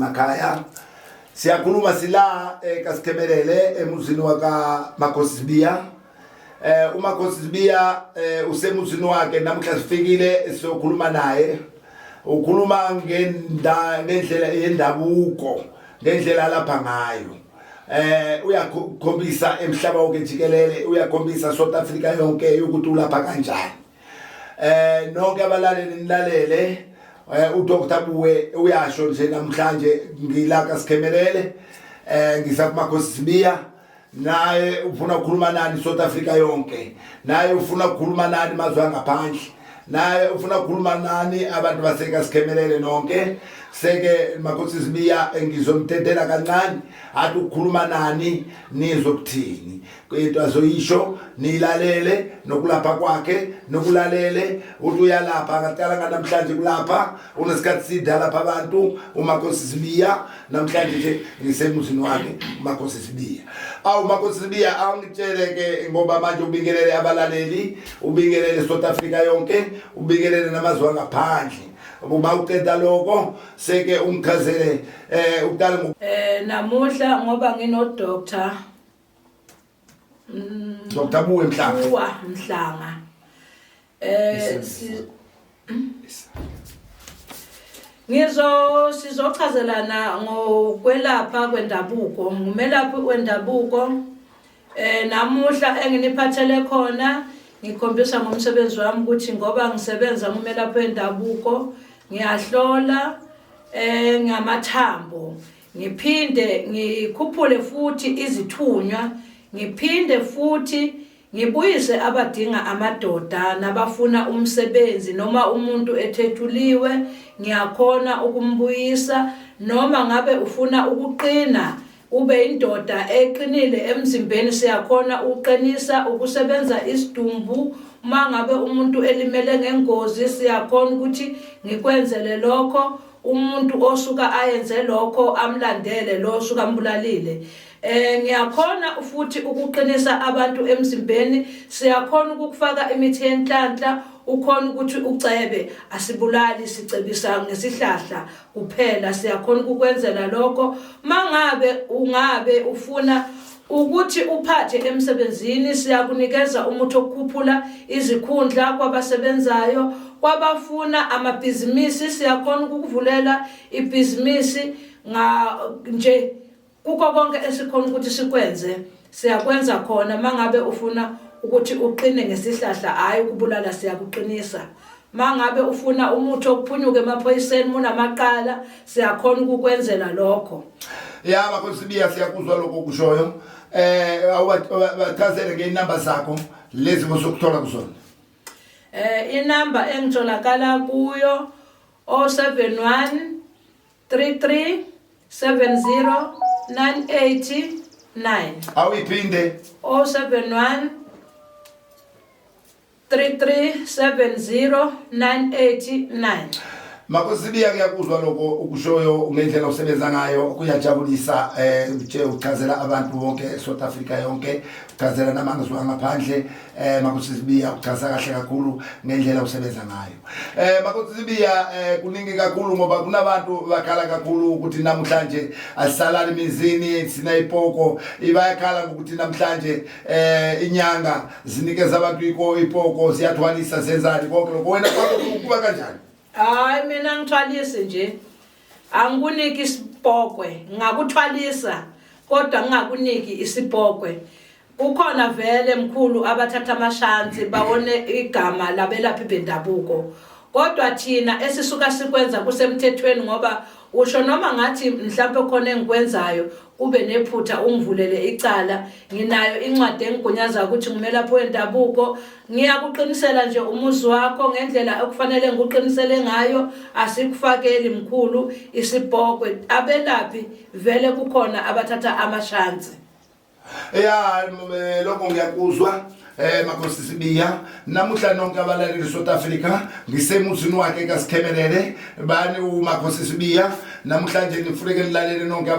emakhaya. Siyakhuluma sila kaSikemelele emuzini waka Makhosi Sibiya. Umakhosi Sibiya usemuzini wakhe namhla sifikile siyokhuluma naye. Ukhuluma ngendlela yendabuko, ngendlela lapha ngayo. Uyakhombisa emhlaba wonke jikelele, uyakhombisa South Africa yonke ukuthi ulapha kanjani. Nonke abalaleli nilalele. Udoktor Buwe uyasho nje namhlanje ngilaka Sikemelele ngisakumakhosi Sibiya naye ufuna ukukhuluma nani South Africa yonke, naye ufuna ukukhuluma nani mazwe ngaphandle, naye ufuna ukukhuluma nani abantu baseka Sikemelele nonke. Seke Makhosi Sibiya ngizomtendela kancane athi ukukhuluma nani nizokuthini into azoyisho nilalele nokulapha kwakhe nokulalele uthi uyalapha ngaqala namhlanje kulapha unesikhathi sidala lapha abantu uMakhosi Sibiya namhlanje nje ngisemuzini wakhe uMakhosi Sibiya. Makhosi Sibiya angitshele ke ngoba manje ubingelele abalaleli, ubingelele South Africa yonke, ubingelele namazwe ngaphandle. Uma uqeda lokho seke ungichazele uqala namuhla ngoba ngino doctor Dr. Buwe Mhlanga sizochazelana ngokwelapha kwendabuko, ngumelaphi wendabuko. Namuhla enginiphathele khona ngikhombisa ngomsebenzi wami ukuthi ngoba ngisebenza ngumelaphi wendabuko ngiyahlola ngamathambo, ngiphinde ngikhuphule futhi izithunywa, ngiphinde futhi ngibuyise abadinga amadoda nabafuna umsebenzi noma umuntu ethethuliwe ngiyakhona ukumbuyisa, noma ngabe ufuna ukuqina ube indoda eqinile emzimbeni siyakhona uqinisa ukusebenza isidumbu. Mangabe umuntu elimele ngengozi siyakhona ukuthi ngikwenzele lokho, umuntu osuka ayenze lokho amlandele lo osuka ambulalile. Ngiyakhona futhi ukuqinisa abantu emzimbeni, siyakhona ukufaka imithi yenhlanhla, ukhona ukuthi ucebe asibulali sicebisa ngesihlahla kuphela, siyakhona ukukwenzela lokho. Mangabe ufuna ukuthi uphathe emsebenzini siyakunikeza umuthi okukhuphula izikhundla kwabasebenzayo, kwabafuna amabhizinisi siyakhona ukukuvulela ibhizinisi nje kuko konke esikhona ukuthi sikwenze siyakwenza khona. Mangabe ufuna ukuthi uqine ngesihlahla hayi ukubulala siyakuqinisa. Mangabe ufuna umuthi okuphunyuka emaphoyiseni munamaqala siyakhona ukukwenzela lokho. Makhosi Sibiya siyakuzwa lokho kushoyo. Awuchazele ngezinamba zakho lezi bosokuthola kuzona. Inamba engitholakala kuyo 071 33 70 989. Awuyiphinde 071 33 70 989. Makhosi Sibiya kuyakuzwa lokho ukushoyo ngendlela usebenza ngayo, kuyajabulisa uchazela abantu bonke South Africa yonke, uchazela namazwe ngaphandle. Makhosi Sibiya uchaza kahle kakhulu ngendlela usebenza ngayo. Makhosi Sibiya kuningi kakhulu ngoba kunabantu bakhala kakhulu ukuthi namhlanje asisalali imizini sina ipoko, ibayakhala ukuthi namhlanje inyanga zinikeza abantu ipoko siyathwalisa senzani konke lokho. Wena kuba kanjani? Hayi mina ngithwalise nje, angikuniki isipokwe, ngakuthwalisa kodwa ngingakuniki isipokwe. Kukhona vele mkhulu abathatha amashansi bawone igama labelaphi bendabuko, kodwa thina esisuka sikwenza kusemthethweni ngoba usho noma ngathi mhlawumbe khona engikwenzayo kube nephutha ungivulele icala, nginayo incwadi engigunyaza ukuthi ngumelaphi wendabuko. Ngiyakuqinisela nje umuzi wakho ngendlela okufanele ngikuqinisele ngayo, asikufakeli mkhulu isipokwe. Abelaphi vele kukhona abathatha amashansi. Lokho ngiyakuzwa. Makhosi Sibiya namuhla nonke abalaleli South Africa ngisemuzini wakhe kaSikemelele bani uMakhosi Sibiya. Namhlanje nifike nilalele nonke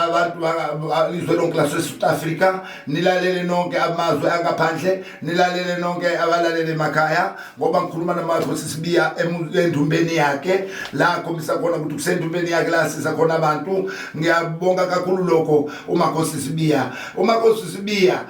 abantu izwe lonke lase South Africa, nilalele nonke amazwe angaphandle, nilalele nonke abalalele emakhaya ngoba ngikhuluma naMakhosi Sibiya endumbeni yakhe la khombisa khona ukuthi kusendumbeni yakhe la sisa khona abantu. Ngiyabonga kakhulu lokho uMakhosi Sibiya. uMakhosi Sibiya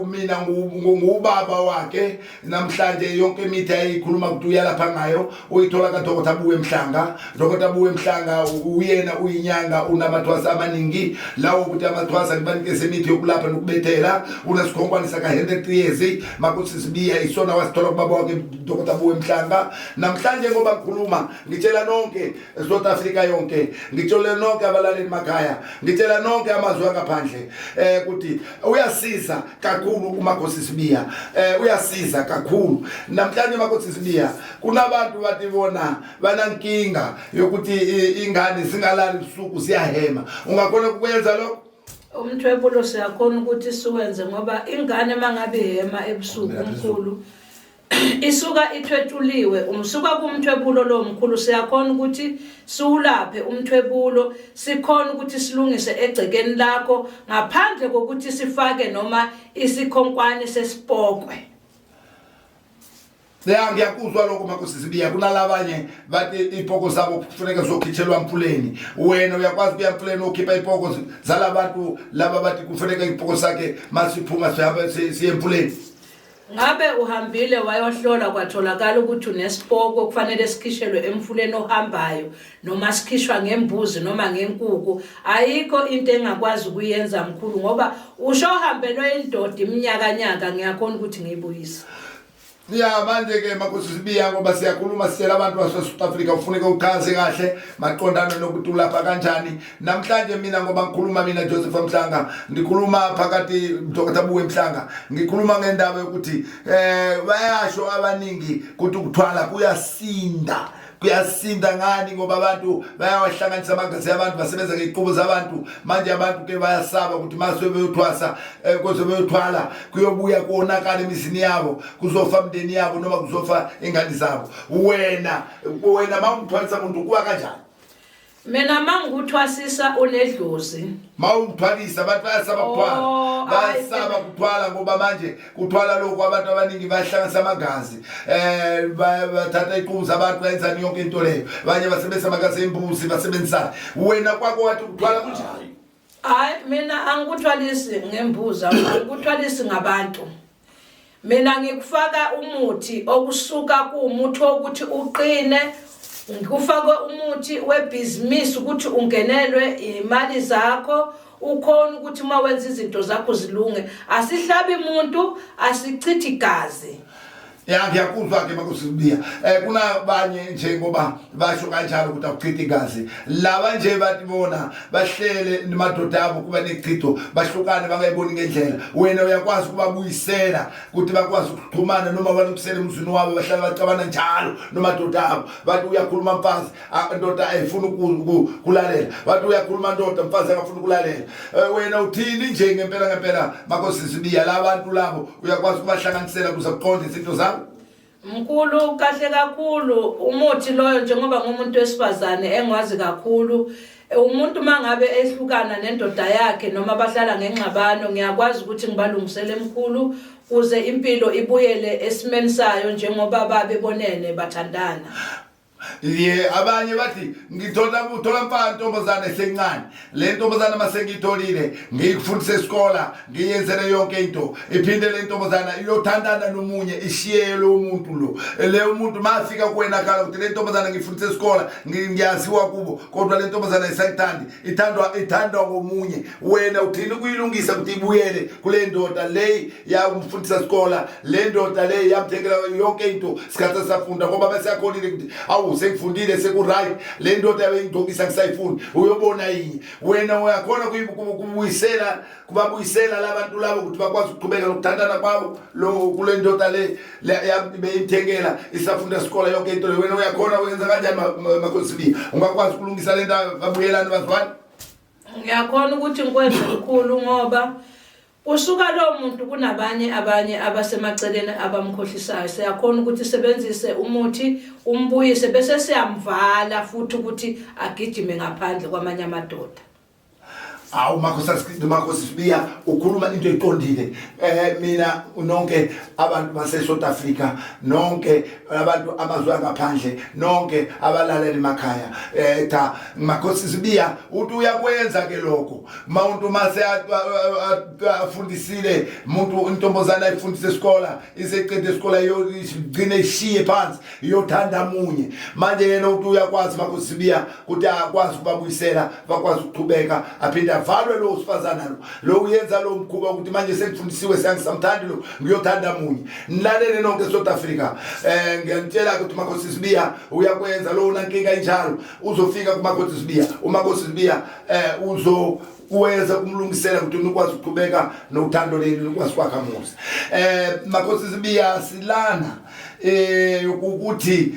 mina ngubaba wakhe namhlanje yonke imithi ayikhuluma ukuthi uyalapha ngayo uyithola kaDokotela Abuwe Mhlanga. Dokotela Abuwe Mhlanga uyena uyinyanga unamathwasa amaningi lawo ukuthi amathwasa kubanikeze imithi yokulapha nokubethela unesikhonkwane saka 100 years. Makhosi Sibiya isona wasithola kubaba wakhe Dokotela Abuwe Mhlanga. Namhlanje ngoba ngikhuluma ngitshela nonke South Africa yonke, ngitshela nonke abalaleli emakhaya, ngitshela nonke amazwe angaphandle ukuthi uyasiza kakhulu uMakhosi Sibiya. Uyasiza kakhulu. Namhlanje uMakhosi Sibiya kunabantu bathi bona banankinga yokuthi ingane singalali usuku siyahema. Ungakhona ukwenza lokho? Umthwebulo siyakhona ukuthi siwenze ngoba ingane mangabe hema ebusuku omkhulu isuka ithwetuliwe umsuka kumthwebulo lo mkhulu siyakhona ukuthi siwulaphe umthwebulo sikhona ukuthi silungise egcekeni lakho ngaphandle kokuthi sifake noma isikhonkwane sesipokwe. Ngiyakuzwa lokho Makhosi Sibiya. Kunalabanye bathi ipoko zabo kufuneka zokhitshelwa emfuleni. Wena uyakwazi kuya emfuleni ukhipha ipoko zalabantu laba bathi kufuneka ipoko sakhe masiphuma sihamba siye emfuleni. Ngabe uhambile wayohlola kwatholakala ukuthi unesipoko kufanele sikhishelwe emfuleni ohambayo noma sikhishwa ngembuzi noma ngenkukhu? Ayikho into engakwazi ukuyenza mkhulu ngoba usho uhambelwe indoda iminyaka ngiyakhona ukuthi ngiyibuyise. Ya manje ke Makhosi Sibiya ngoba siyakhuluma sitshela abantu base South Africa ufuneka uchaze kahle maqondana nokuthi ulapha kanjani. Namhlanje mina ngoba ngikhuluma mina Joseph Mhlanga ngikhuluma phakathi Dokotela Abuwe Mhlanga ngikhuluma ngendaba yokuthi bayasho abaningi ukuthi ukuthwala kuyasinda. Kuyasinda ngani ngoba abantu bayawahlanganisa amagazi abantu basebenza ngeziqubo zabantu. Manje abantu ke bayasaba ukuthi mase beyothwasa kuze beyothwala kuyobuya konakala emizini yabo, kuzofa umndeni yabo noma kuzofa ingane zabo. Wena mawumthwalisa umuntu kuba kanjani? Mina manguthwasisa unedlozi. Mawumthwalisa abantu bayasaba ukuthwala. Bayasaba ukuthwala ngoba manje kuthwala lokho abantu abaningi bayahlanganisa amagazi. Bathatha iziqubu zabantu bayenzani yonke into leyo. Abanye basebenzisa amagazi embuzi basebenzisa. Wena kwakho wathi ukuthwala kunjani? Mina angikuthwalisi ngembuza, angikuthwalisi ngabantu. Mina ngikufaka umuthi okusuka kuumuthi ukuthi uqine. Ngikufake umuthi webhizinisi ukuthi ungenelwe imali zakho ukhona ukuthi uma wenza izinto zakho zilunge. Asihlabi umuntu, asichithi igazi. Ngiyakuzwa ke Makhosi Sibiya. Kunabanye nje ngoba basho kanjalo ukuthi akuchithe igazi. Laba nje bathi bona bahlele nemadoda abo kuba nechitho bahlukane bangayiboni ngendlela. Wena uyakwazi ukubabuyisela ukuthi bakwazi ukuxhumana noma balungisele umzini wabo bahlala bacabana njalo nomadoda abo. Bathi uyakhuluma mfazi indoda ayifuni ukulalela. Bathi uyakhuluma ndoda mfazi akafuni ukulalela. Wena uthini nje ngempela Makhosi Sibiya labantu labo uyakwazi ukubahlanganisela kuze kuqonde izinto zabo? Mkhulu kahle kakhulu umuthi loyo njengoba ngumuntu wesifazane engwazi kakhulu umuntu mangabe ehlukana nendoda yakhe noma bahlala ngenxabano ngiyakwazi ukuthi ngibalungisele mkhulu kuze impilo ibuyele esimeni sayo njengoba babebonene bathandana. Abanye bathi ngithola mfana ntombazana esencane. Le ntombazana masengitholile ngiyifundise esikole ngiyenzele yonke into. Iphinde le ntombazana iyothandana nomunye ishiye lo muntu lo. Le umuntu mafika kuwena khala ukuthi le ntombazana ngiyifundise esikole ngiyaziwa kubo kodwa le ntombazana isayithandi ithandwa komunye. Wena uthini kuyilungisa ukuthi ibuyele kule ndoda le yamfundisa esikole, le ndoda le yamthengela yonke into sikhatha safunda ngoba bese yakholile ukuthi awu sengifundile sekuright le ndoda yabengidokisa ngisayifuni uyobona yini. Wena uyakhona kubabuyisela labantu labo ukuthi bakwazi ukuqhubeka nokuthandana kwabo lo kule ndoda le beyimthengela isafunda esikole yonke into le. Wena uyakhona ukwenza kanjani Makhosi Sibiya? Ungakwazi ukulungisa le nto babuyelana bazwane? Ngiyakhona ukuthi ngikwenze mkhulu ngoba usuka lo muntu kunabanye abasemaceleni abamkhohlisayo. Siyakhona ukuthi sebenzise umuthi umbuyise bese siyamvala futhi ukuthi agijime ngaphandle kwamanye amadoda. Awu Makhosi Sibiya ukhuluma into eqondile. Mina nonke abantu base South Africa, nonke abantu amazwe angaphandle, nonke abalalela emakhaya. Cha Makhosi Sibiya uthi uyakwenza ke lokho. Umuntu mase afundisile umuntu intombazana ayifundise esikole, iseqede isikole igcine ishiye phansi iyothanda munye. Manje yena uthi uyakwazi Makhosi Sibiya ukuthi akwazi ukubabuyisela bakwazi ukuqhubeka aphinde avalwe lo sifazana lo uyenza lo mkhuba ukuthi manje sengifundisiwe sengisamthandi lo ngiyothanda munye. Nilalele nonke South Africa, ngiyantshela ukuthi Makhosi Sibiya uyakwenza lo unankinga injalo uzofika kuMakhosi Sibiya. uMakhosi Sibiya uwenza kumlungisela ukuthi ukwazi ukuqhubeka nothando leni ukwazi kwakha musa. Makhosi Sibiya silana ukuthi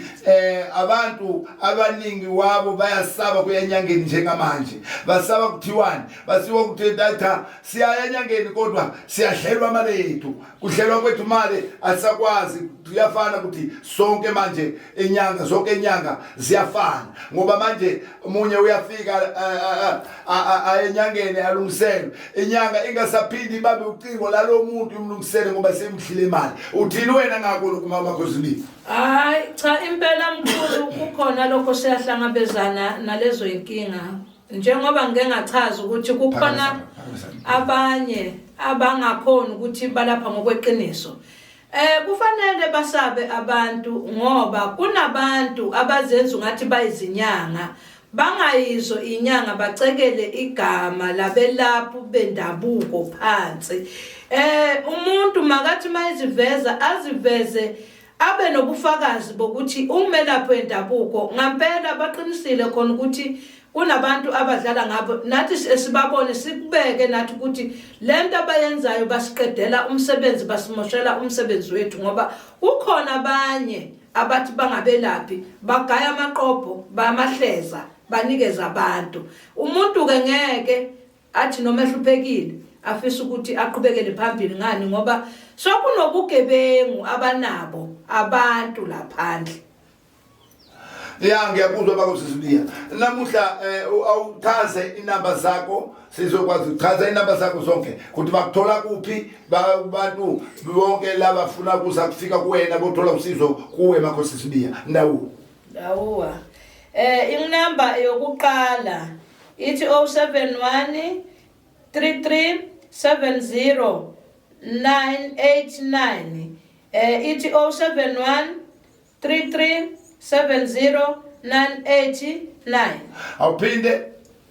abantu abaningi wabo bayasaba kuya enyangeni njengamanje, basaba kuthiwani, basiwa ukuthi data siyaya enyangeni kodwa siyahlelwa imali yethu, kuhlelwa kwethu imali asakwazi. Kuyafana ukuthi sonke manje enyanga zonke enyanga ziyafana ngoba manje umunye uyafika enyangeni alungiselwe inyanga ingasaphindi babe ucingo lalo muntu umlungisele ngoba semhlile imali. Uthini wena ngakho Makhosi Sibiya? Hayi cha impela mkhulu kukhona lokho siyahlangabezana nalezo inkinga, njengoba ngeke ngachaza ukuthi kukhona abanye abangakhona ukuthi balapha ngokweqiniso. Kufanele basabe abantu ngoba kunabantu abazenza ngathi bayizinyanga, bangayizo inyanga bacekele igama labelaphi bendabuko phansi. Umuntu makathi mayiziveza aziveze abe nobufakazi bokuthi umelaphi wendabuko ngampela baqinisile khona ukuthi kunabantu abadlala ngabo, nathi sibabone sikubeke nathi ukuthi lento abayenzayo basiqedela umsebenzi, basimoshela umsebenzi wethu ngoba kukhona abanye abathi bangabelaphi bagaya amaqopho bamahleza banikeza abantu. Umuntu ke ngeke athi noma ehluphekile afisa ukuthi aqhubekele phambili ngani ngoba sokunobugebengu abanabo abantu laphandle. Ngiyakuzwa Makhosi Sibiya. Namuhla awuchaze inamba zakho, sizokwazi ukuchaza inamba zakho zonke ukuthi bakuthola kuphi abantu bonke laba bafuna kuza kufika kuwena bothola usizo kuwe Makhosi Sibiya. Ndawuwa. Inamba yokuqala ithi 071 33 70 989. Ithi 071 33 70989. Awuphinde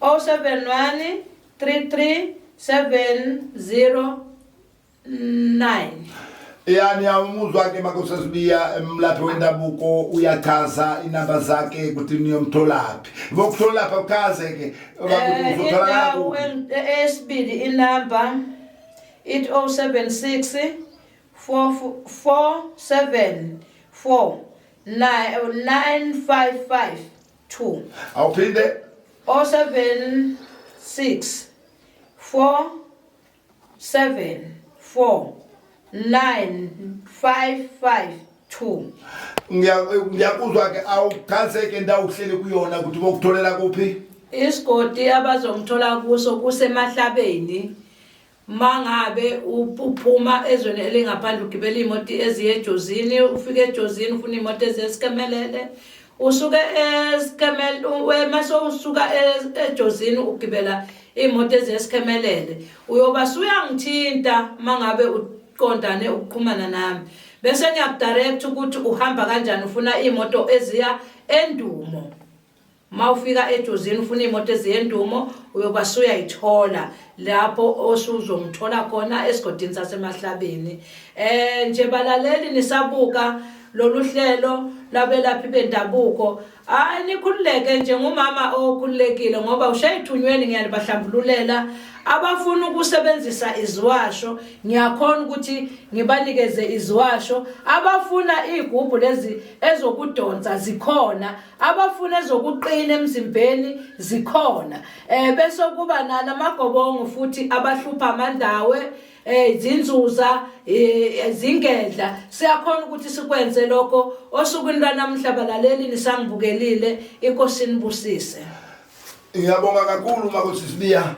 071 33 709. Yani awumuzwa ke Makhosi Sibiya mlaphi wendabuko uyachaza inamba zakhe ukuthi niyomtholaphi. Bokutholapha uchaze ke uzothola kuphi. Esibili inamba it 076 474 9552. Awuphinde 076 474 9552. Ngiyakuzwa ke awuchaze ndawo uhlele kuyona ukuthi bokutholela kuphi. Isigodi abazongithola kuso kusemahlabeni. Mangabe uphuma ezweni elingaphandle ugibela imoto eziye eJozini, ufike eJozini ufuna imoto ezesikemelele, usuke esikemele wemaso usuka eJozini ugibela imoto ezesikemelele, uyoba suyangithinta mangabe uqondane ukuqhumana nami bese ngiyakudirect ukuthi uhamba kanjani, ufuna imoto eziya eNdumo. Mawufika eJozini ufuna imoto eziyendumo uyoba suyayithola lapho osuzongithola khona esigodini sasemahlabeni. Nje balaleli nisabuka lolu hlelo labelaphi bendabuko, nikhululeke njengomama okhululekile ngoba ushayithunyweni ngiyanibahlambululela abafuna ukusebenzisa iziwasho, ngiyakhona ukuthi ngibanikeze iziwasho. Abafuna igubhu lezi ezokudonsa zikhona, abafuna ezokuqina emzimbeni zikhona. Bese kuba namagobongo futhi abahlupha amandawe, izinzuza, izingedla. Siyakhona ukuthi sikwenze lokho osukwini lwanamhla balaleli nisangibukelile. Inkosi nibusise. Ngiyabonga kakhulu Makhosi Sibiya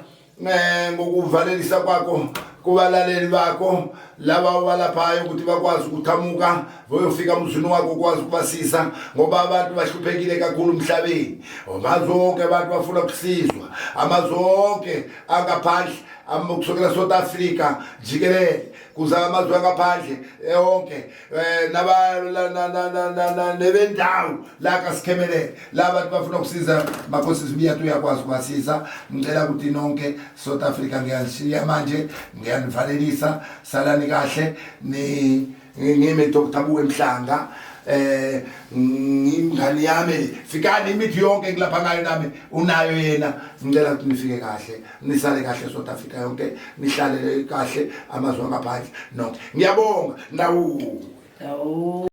ngokuvalelisa kwakho kubalaleli bakho laba walaphayo ukuthi bakwazi ukuthamuka bayofika emzini wakho ukwazi ukubasiza ngoba abantu bahluphekile kakhulu emhlabeni amazonke abantu bafuna ukusizwa amazonke angaphandle kusukela South Africa jikelele kuza amazwe angaphandle yonke nebendawo la kasikhemelele la bantu bafuna ukusiza Makhosi Sibiya uyakwazi ukubasiza ngicela ukuthi nonke South Africa ngiyashiya manje ngiyanivalelisa salani kahle ngime Dr. Buwe Mhlanga ngingani yami fikani imithi yonke ngilapha ngayo nami unayo yena ngicela ukuthi nifike kahle nisale kahle South Africa yonke nihlale kahle amazwe angaphandle nonke ngiyabonga ndawo